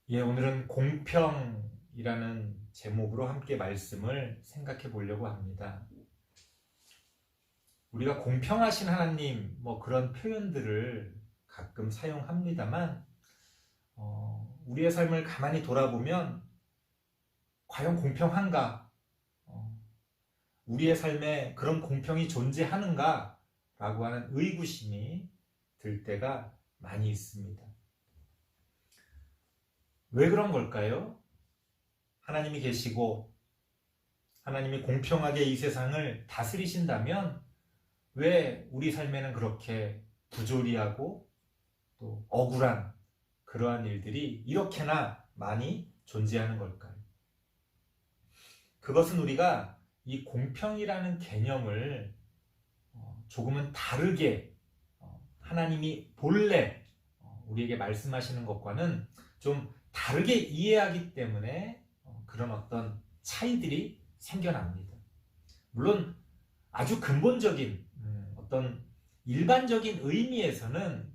예, 오늘은 공평이라는 제목으로 함께 말씀을 생각해 보려고 합니다. 우리가 공평하신 하나님, 그런 표현들을 가끔 사용합니다만, 우리의 삶을 가만히 돌아보면, 과연 공평한가? 우리의 삶에 그런 공평이 존재하는가? 라고 하는 의구심이 들 때가 많이 있습니다. 왜 그런 걸까요? 하나님이 계시고 하나님이 공평하게 이 세상을 다스리신다면 왜 우리 삶에는 그렇게 부조리하고 또 억울한 그러한 일들이 이렇게나 많이 존재하는 걸까요? 그것은 우리가 이 공평이라는 개념을 조금은 다르게 하나님이 본래 우리에게 말씀하시는 것과는 좀 다르게 이해하기 때문에 그런 어떤 차이들이 생겨납니다. 물론 아주 근본적인 어떤 일반적인 의미에서는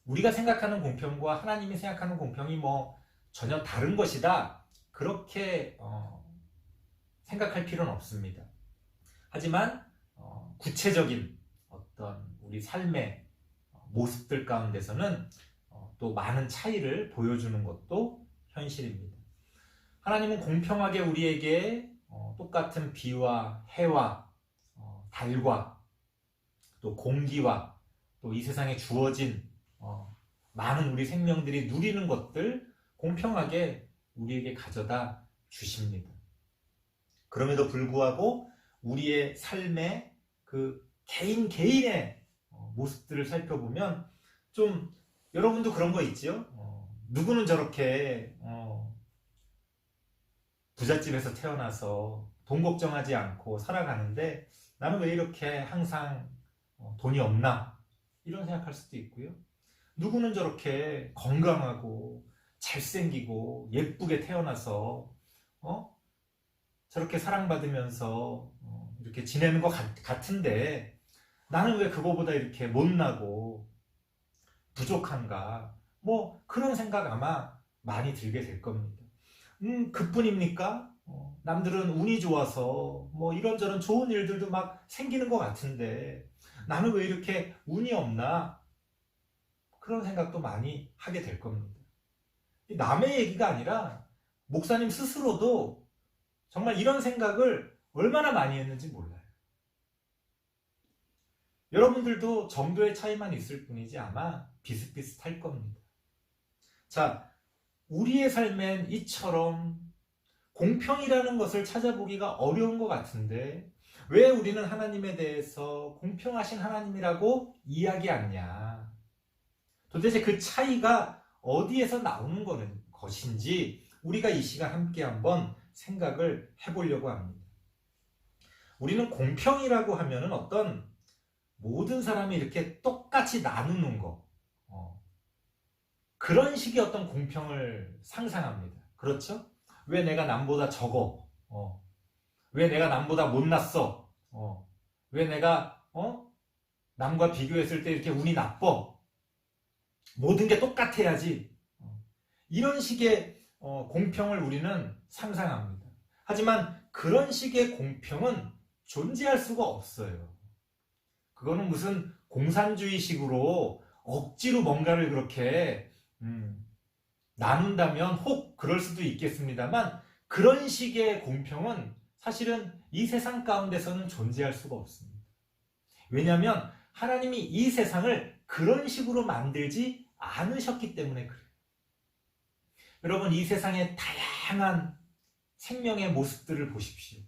우리가 생각하는 공평과 하나님이 생각하는 공평이 전혀 다른 것이다, 그렇게 생각할 필요는 없습니다. 하지만 구체적인 어떤 우리 삶의 모습들 가운데서는 또 많은 차이를 보여주는 것도 현실입니다. 하나님은 공평하게 우리에게 똑같은 비와 해와 달과 또 공기와 또 이 세상에 주어진 많은 우리 생명들이 누리는 것들 공평하게 우리에게 가져다 주십니다. 그럼에도 불구하고 우리의 삶의 그 개인의 모습들을 살펴보면 좀 여러분도 그런 거 있지요? 누구는 저렇게 부잣집에서 태어나서 돈 걱정하지 않고 살아가는데 나는 왜 이렇게 항상 돈이 없나? 이런 생각할 수도 있고요. 누구는 저렇게 건강하고 잘생기고 예쁘게 태어나서 저렇게 사랑받으면서 이렇게 지내는 것 같은데 나는 왜 그거보다 이렇게 못나고 부족한가? 그런 생각 아마 많이 들게 될 겁니다. 그뿐입니까? 남들은 운이 좋아서 이런저런 좋은 일들도 막 생기는 것 같은데 나는 왜 이렇게 운이 없나? 그런 생각도 많이 하게 될 겁니다. 남의 얘기가 아니라 목사님 스스로도 정말 이런 생각을 얼마나 많이 했는지 몰라요. 여러분들도 정도의 차이만 있을 뿐이지 아마 비슷비슷할 겁니다. 자, 우리의 삶엔 이처럼 공평이라는 것을 찾아보기가 어려운 것 같은데 왜 우리는 하나님에 대해서 공평하신 하나님이라고 이야기 않냐? 도대체 그 차이가 어디에서 나오는 것인지 우리가 이 시간 함께 한번 생각을 해보려고 합니다. 우리는 공평이라고 하면은 어떤 모든 사람이 이렇게 똑같이 나누는 거, 그런 식의 어떤 공평을 상상합니다. 그렇죠? 왜 내가 남보다 적어? 왜 내가 남보다 못났어? 왜 내가 남과 비교했을 때 이렇게 운이 나빠? 모든 게 똑같아야지. 이런 식의 공평을 우리는 상상합니다. 하지만 그런 식의 공평은 존재할 수가 없어요. 그거는 무슨 공산주의식으로 억지로 뭔가를 그렇게 나눈다면 혹 그럴 수도 있겠습니다만 그런 식의 공평은 사실은 이 세상 가운데서는 존재할 수가 없습니다. 왜냐하면 하나님이 이 세상을 그런 식으로 만들지 않으셨기 때문에 그래요. 여러분, 이 세상의 다양한 생명의 모습들을 보십시오.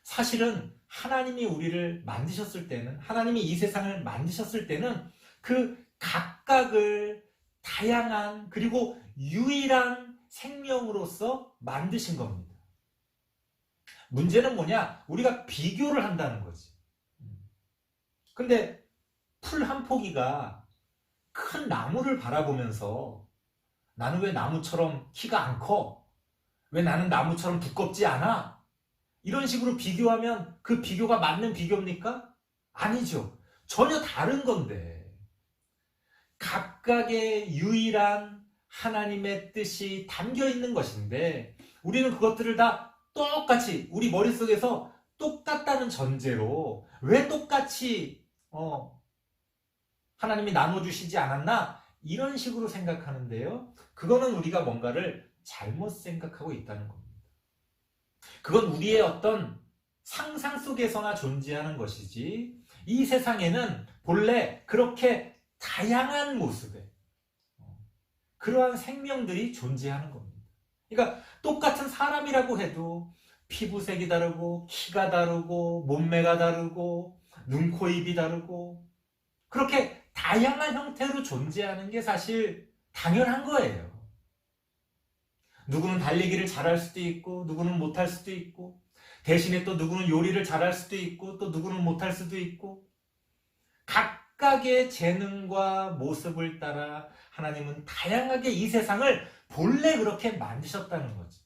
사실은 하나님이 우리를 만드셨을 때는, 하나님이 이 세상을 만드셨을 때는 그 각각을 다양한 그리고 유일한 생명으로서 만드신 겁니다. 문제는 뭐냐? 우리가 비교를 한다는 거지. 근데 풀 한 포기가 큰 나무를 바라보면서 나는 왜 나무처럼 키가 안 커? 왜 나는 나무처럼 두껍지 않아? 이런 식으로 비교하면 그 비교가 맞는 비교입니까? 아니죠. 전혀 다른 건데 각각의 유일한 하나님의 뜻이 담겨 있는 것인데 우리는 그것들을 다 똑같이 우리 머릿속에서 똑같다는 전제로 왜 똑같이 하나님이 나눠주시지 않았나? 이런 식으로 생각하는데요. 그거는 우리가 뭔가를 잘못 생각하고 있다는 겁니다. 그건 우리의 어떤 상상 속에서나 존재하는 것이지 이 세상에는 본래 그렇게 다양한 모습의 그러한 생명들이 존재하는 겁니다. 그러니까 똑같은 사람이라고 해도 피부색이 다르고 키가 다르고 몸매가 다르고 눈, 코, 입이 다르고 그렇게 다양한 형태로 존재하는 게 사실 당연한 거예요. 누구는 달리기를 잘할 수도 있고 누구는 못할 수도 있고 대신에 또 누구는 요리를 잘할 수도 있고 또 누구는 못할 수도 있고 각각의 재능과 모습을 따라 하나님은 다양하게 이 세상을 본래 그렇게 만드셨다는 거죠.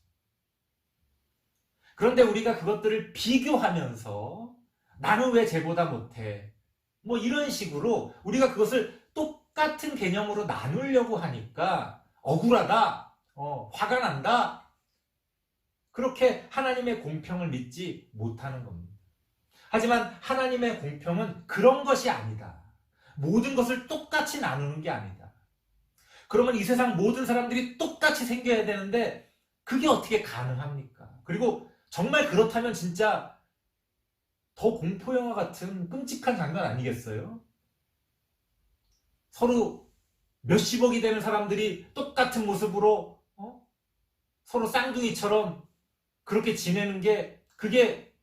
그런데 우리가 그것들을 비교하면서 나는 왜 쟤보다 못해? 뭐 이런 식으로 우리가 그것을 똑같은 개념으로 나누려고 하니까 억울하다, 화가 난다. 그렇게 하나님의 공평을 믿지 못하는 겁니다. 하지만 하나님의 공평은 그런 것이 아니다. 모든 것을 똑같이 나누는 게 아니다. 그러면 이 세상 모든 사람들이 똑같이 생겨야 되는데 그게 어떻게 가능합니까? 그리고 정말 그렇다면 진짜 더 공포영화 같은 끔찍한 장면 아니겠어요? 서로 몇십억이 되는 사람들이 똑같은 모습으로 서로 쌍둥이처럼 그렇게 지내는 게 그게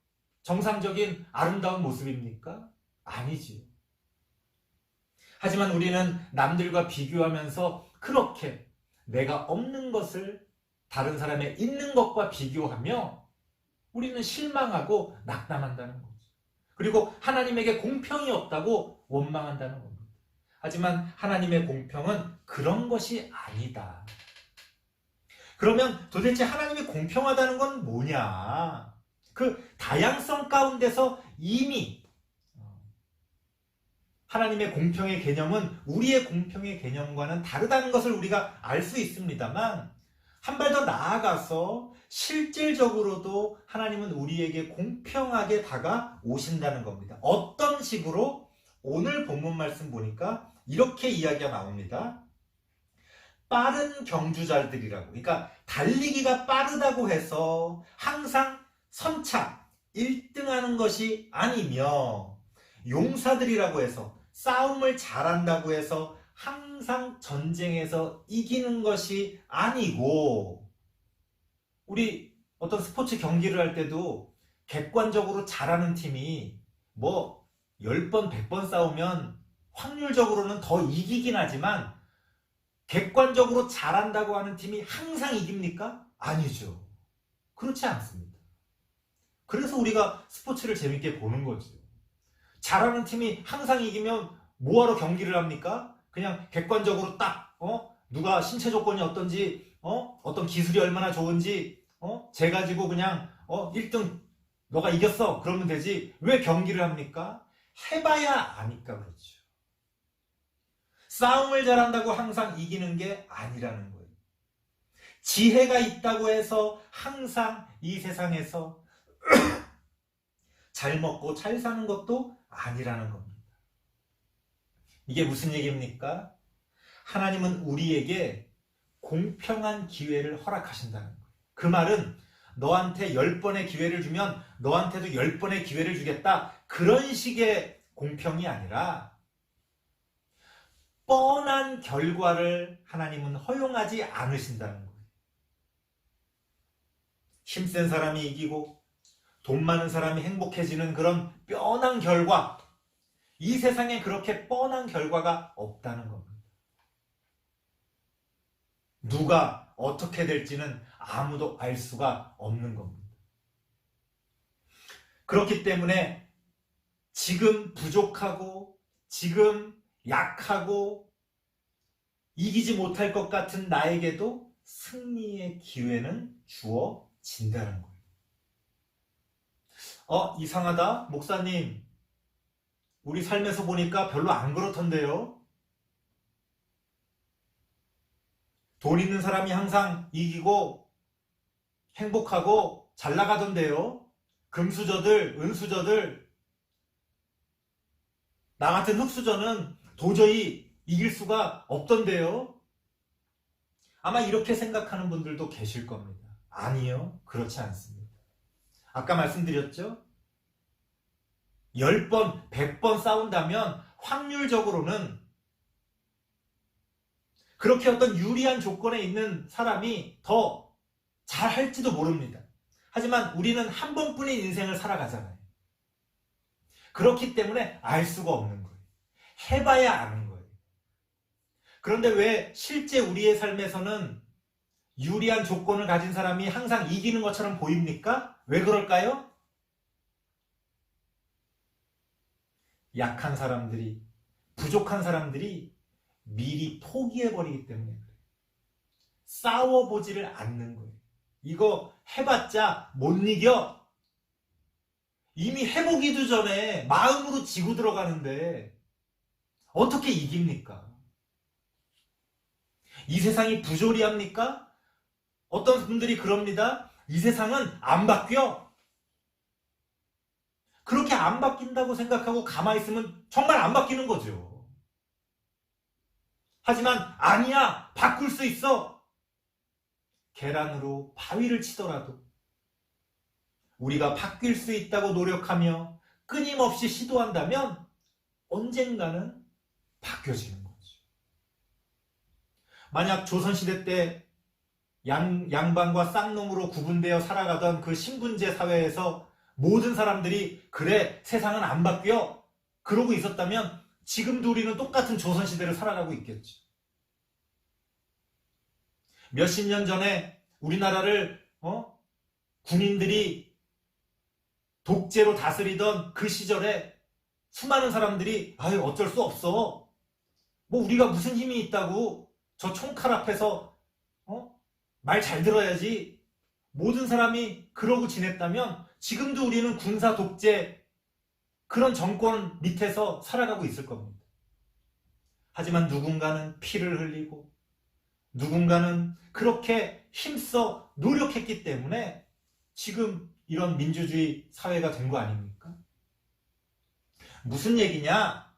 정상적인 아름다운 모습입니까? 아니지요. 하지만 우리는 남들과 비교하면서 그렇게 내가 없는 것을 다른 사람의 있는 것과 비교하며 우리는 실망하고 낙담한다는 거죠. 그리고 하나님에게 공평이 없다고 원망한다는 겁니다. 하지만 하나님의 공평은 그런 것이 아니다. 그러면 도대체 하나님이 공평하다는 건 뭐냐? 그 다양성 가운데서 이미 하나님의 공평의 개념은 우리의 공평의 개념과는 다르다는 것을 우리가 알 수 있습니다만 한 발 더 나아가서 실질적으로도 하나님은 우리에게 공평하게 다가오신다는 겁니다. 어떤 식으로? 오늘 본문 말씀 보니까 이렇게 이야기가 나옵니다. 빠른 경주자들이라고. 그러니까 달리기가 빠르다고 해서 항상 선차 1등하는 것이 아니며 용사들이라고 해서 싸움을 잘한다고 해서 항상 전쟁에서 이기는 것이 아니고 우리 어떤 스포츠 경기를 할 때도 객관적으로 잘하는 팀이 뭐 10번, 100번 싸우면 확률적으로는 더 이기긴 하지만 객관적으로 잘한다고 하는 팀이 항상 이깁니까? 아니죠. 그렇지 않습니다. 그래서 우리가 스포츠를 재밌게 보는 거죠. 잘하는 팀이 항상 이기면 뭐하러 경기를 합니까? 그냥 객관적으로 딱 누가 신체 조건이 어떤지 어떤 기술이 얼마나 좋은지 재 가지고 그냥 1등 너가 이겼어 그러면 되지 왜 경기를 합니까? 해봐야 아니까 그렇죠. 싸움을 잘한다고 항상 이기는 게 아니라는 거예요. 지혜가 있다고 해서 항상 이 세상에서 잘 먹고 잘 사는 것도 아니라는 겁니다. 이게 무슨 얘기입니까? 하나님은 우리에게 공평한 기회를 허락하신다는 거예요. 그 말은 너한테 10번의 기회를 주면 너한테도 10번의 기회를 주겠다. 그런 식의 공평이 아니라 뻔한 결과를 하나님은 허용하지 않으신다는 거예요. 힘센 사람이 이기고 돈 많은 사람이 행복해지는 그런 뻔한 결과, 이 세상에 그렇게 뻔한 결과가 없다는 겁니다. 누가 어떻게 될지는 아무도 알 수가 없는 겁니다. 그렇기 때문에 지금 부족하고 지금 약하고 이기지 못할 것 같은 나에게도 승리의 기회는 주어진다는 거예요. 이상하다. 목사님, 우리 삶에서 보니까 별로 안 그렇던데요. 돈 있는 사람이 항상 이기고 행복하고 잘 나가던데요. 금수저들, 은수저들, 나 같은 흙수저는 도저히 이길 수가 없던데요. 아마 이렇게 생각하는 분들도 계실 겁니다. 아니요, 그렇지 않습니다. 아까 말씀드렸죠? 10번, 100번 싸운다면 확률적으로는 그렇게 어떤 유리한 조건에 있는 사람이 더 잘할지도 모릅니다. 하지만 우리는 한 번뿐인 인생을 살아가잖아요. 그렇기 때문에 알 수가 없는 거예요. 해봐야 아는 거예요. 그런데 왜 실제 우리의 삶에서는 유리한 조건을 가진 사람이 항상 이기는 것처럼 보입니까? 왜 그럴까요? 약한 사람들이, 부족한 사람들이 미리 포기해버리기 때문에 그래요. 싸워보지를 않는 거예요. 이거 해봤자 못 이겨. 이미 해보기도 전에 마음으로 지고 들어가는데 어떻게 이깁니까? 이 세상이 부조리합니까? 어떤 분들이 그럽니다. 이 세상은 안 바뀌어. 그렇게 안 바뀐다고 생각하고 가만히 있으면 정말 안 바뀌는 거죠. 하지만 아니야, 바꿀 수 있어. 계란으로 바위를 치더라도 우리가 바뀔 수 있다고 노력하며 끊임없이 시도한다면 언젠가는 바뀌어지는 거죠. 만약 조선시대 때 양반과 쌍놈으로 구분되어 살아가던 그 신분제 사회에서 모든 사람들이 그래, 세상은 안 바뀌어 그러고 있었다면 지금도 우리는 똑같은 조선시대를 살아가고 있겠죠. 몇십 년 전에 우리나라를 군인들이 독재로 다스리던 그 시절에 수많은 사람들이 아유 어쩔 수 없어. 뭐 우리가 무슨 힘이 있다고 저 총칼 앞에서 말 잘 들어야지. 모든 사람이 그러고 지냈다면 지금도 우리는 군사 독재 그런 정권 밑에서 살아가고 있을 겁니다. 하지만 누군가는 피를 흘리고 누군가는 그렇게 힘써 노력했기 때문에 지금 이런 민주주의 사회가 된 거 아닙니까? 무슨 얘기냐?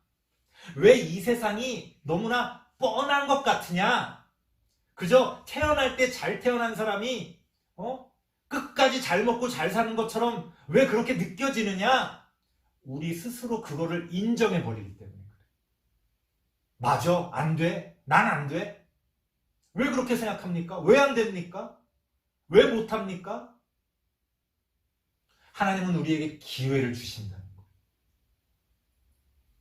왜 이 세상이 너무나 뻔한 것 같으냐? 그저 태어날 때 잘 태어난 사람이 끝까지 잘 먹고 잘 사는 것처럼 왜 그렇게 느껴지느냐? 우리 스스로 그거를 인정해버리기 때문에 그래. 맞아, 안 돼. 난 안 돼. 왜 그렇게 생각합니까? 왜 안 됩니까? 왜 못합니까? 하나님은 우리에게 기회를 주신다는 거예요.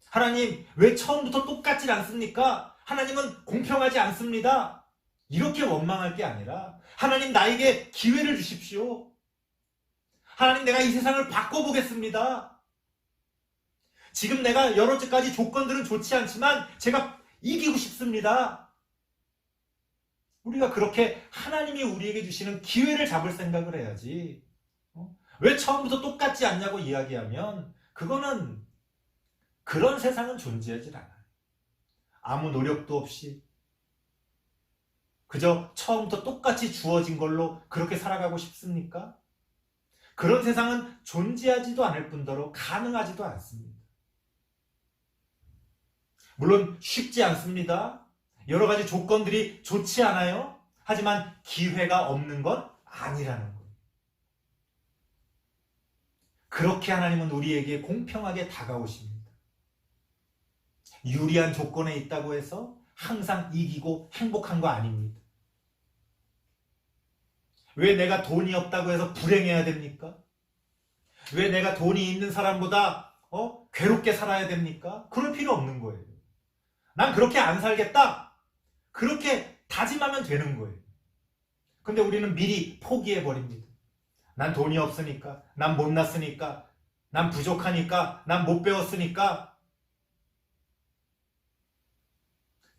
하나님, 왜 처음부터 똑같지 않습니까? 하나님은 공평하지 않습니다. 이렇게 원망할 게 아니라 하나님 나에게 기회를 주십시오. 하나님 내가 이 세상을 바꿔보겠습니다. 지금 내가 여러가지 조건들은 좋지 않지만 제가 이기고 싶습니다. 우리가 그렇게 하나님이 우리에게 주시는 기회를 잡을 생각을 해야지. 왜 처음부터 똑같지 않냐고 이야기하면 그거는 그런 세상은 존재하지 않아요. 아무 노력도 없이 그저 처음부터 똑같이 주어진 걸로 그렇게 살아가고 싶습니까? 그런 세상은 존재하지도 않을 뿐더러 가능하지도 않습니다. 물론 쉽지 않습니다. 여러 가지 조건들이 좋지 않아요. 하지만 기회가 없는 건 아니라는 거예요. 그렇게 하나님은 우리에게 공평하게 다가오십니다. 유리한 조건에 있다고 해서 항상 이기고 행복한 거 아닙니다. 왜 내가 돈이 없다고 해서 불행해야 됩니까? 왜 내가 돈이 있는 사람보다 괴롭게 살아야 됩니까? 그럴 필요 없는 거예요. 난 그렇게 안 살겠다. 그렇게 다짐하면 되는 거예요. 근데 우리는 미리 포기해버립니다. 난 돈이 없으니까, 난 못났으니까, 난 부족하니까, 난 못 배웠으니까.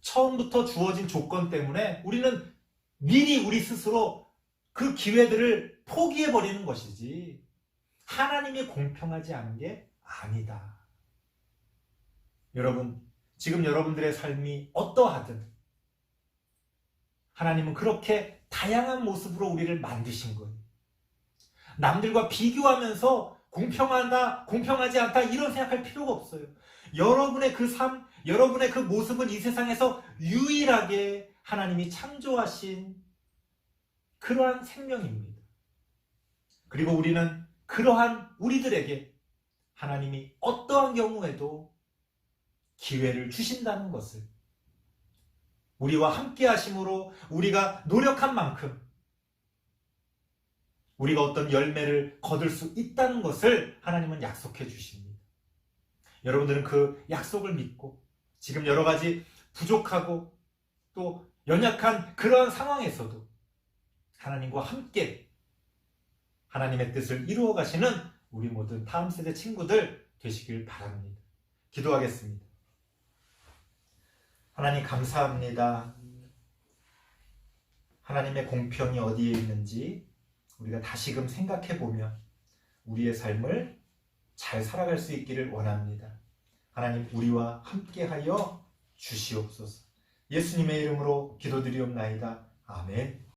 처음부터 주어진 조건 때문에 우리는 미리 우리 스스로 그 기회들을 포기해버리는 것이지 하나님이 공평하지 않은 게 아니다. 여러분, 지금 여러분들의 삶이 어떠하든 하나님은 그렇게 다양한 모습으로 우리를 만드신 거예요. 남들과 비교하면서 공평하다, 공평하지 않다 이런 생각할 필요가 없어요. 여러분의 그 삶, 여러분의 그 모습은 이 세상에서 유일하게 하나님이 창조하신 그러한 생명입니다. 그리고 우리는 그러한 우리들에게 하나님이 어떠한 경우에도 기회를 주신다는 것을, 우리와 함께 하심으로 우리가 노력한 만큼 우리가 어떤 열매를 거둘 수 있다는 것을 하나님은 약속해 주십니다. 여러분들은 그 약속을 믿고 지금 여러 가지 부족하고 또 연약한 그러한 상황에서도 하나님과 함께 하나님의 뜻을 이루어 가시는 우리 모든 다음 세대 친구들 되시길 바랍니다. 기도하겠습니다. 하나님 감사합니다. 하나님의 공평이 어디에 있는지 우리가 다시금 생각해보며 우리의 삶을 잘 살아갈 수 있기를 원합니다. 하나님 우리와 함께하여 주시옵소서. 예수님의 이름으로 기도드리옵나이다. 아멘.